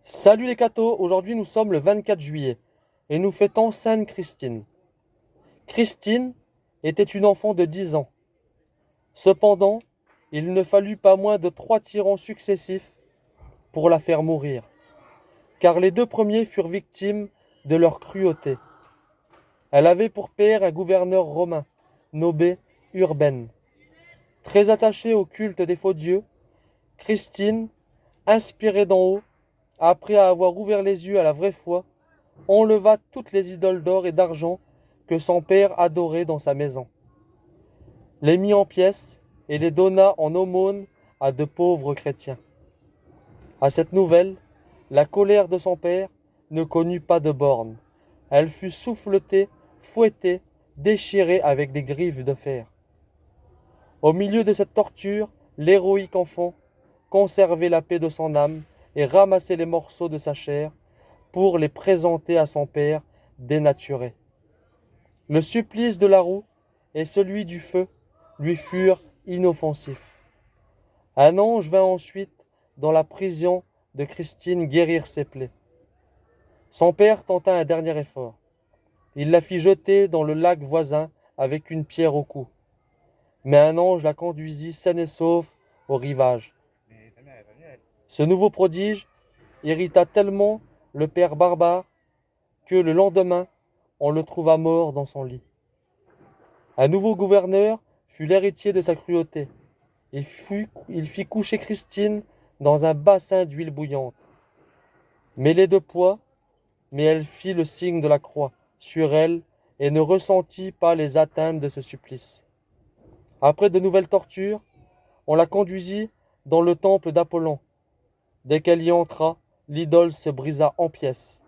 Salut les cathos, aujourd'hui nous sommes le 24 juillet et nous fêtons Sainte Christine. Christine était une enfant de 10 ans. Cependant, il ne fallut pas moins de 3 tyrans successifs pour la faire mourir, car les 2 premiers furent victimes de leur cruauté. Elle avait pour père un gouverneur romain, nommé Urbaine. Très attachée au culte des faux dieux, Christine, inspirée d'en haut, après avoir ouvert les yeux à la vraie foi, enleva toutes les idoles d'or et d'argent que son père adorait dans sa maison, les mit en pièces et les donna en aumône à de pauvres chrétiens. À cette nouvelle, la colère de son père ne connut pas de bornes. Elle fut souffletée, fouettée, déchirée avec des griffes de fer. Au milieu de cette torture, l'héroïque enfant conservait la paix de son âme et ramassait les morceaux de sa chair pour les présenter à son père dénaturé. Le supplice de la roue et celui du feu lui furent inoffensifs. Un ange vint ensuite dans la prison de Christine guérir ses plaies. Son père tenta un dernier effort. Il la fit jeter dans le lac voisin avec une pierre au cou. Mais un ange la conduisit saine et sauve au rivage. Ce nouveau prodige irrita tellement le père barbare que le lendemain, on le trouva mort dans son lit. Un nouveau gouverneur fut l'héritier de sa cruauté. Il fit coucher Christine dans un bassin d'huile bouillante, mêlée de pois, mais elle fit le signe de la croix sur elle et ne ressentit pas les atteintes de ce supplice. Après de nouvelles tortures, on la conduisit dans le temple d'Apollon. Dès qu'elle y entra, l'idole se brisa en pièces,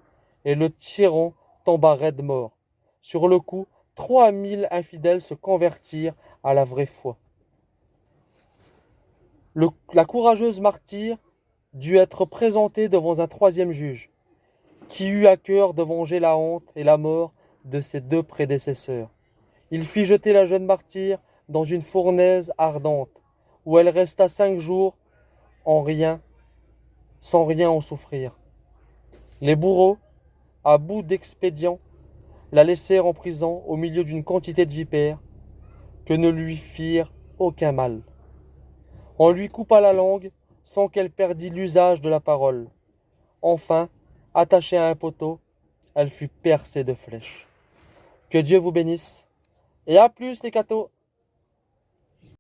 et le tyran tomba raide mort. Sur le coup, 3000 infidèles se convertirent à la vraie foi. La courageuse martyre dut être présentée devant un troisième juge, qui eut à cœur de venger la honte et la mort de ses 2 prédécesseurs. Il fit jeter la jeune martyre dans une fournaise ardente, où elle resta 5 jours sans rien en souffrir. Les bourreaux, à bout d'expédients, la laissèrent en prison au milieu d'une quantité de vipères que ne lui firent aucun mal. On lui coupa la langue sans qu'elle perdît l'usage de la parole. Enfin, attachée à un poteau, elle fut percée de flèches. Que Dieu vous bénisse, et à plus les cathos!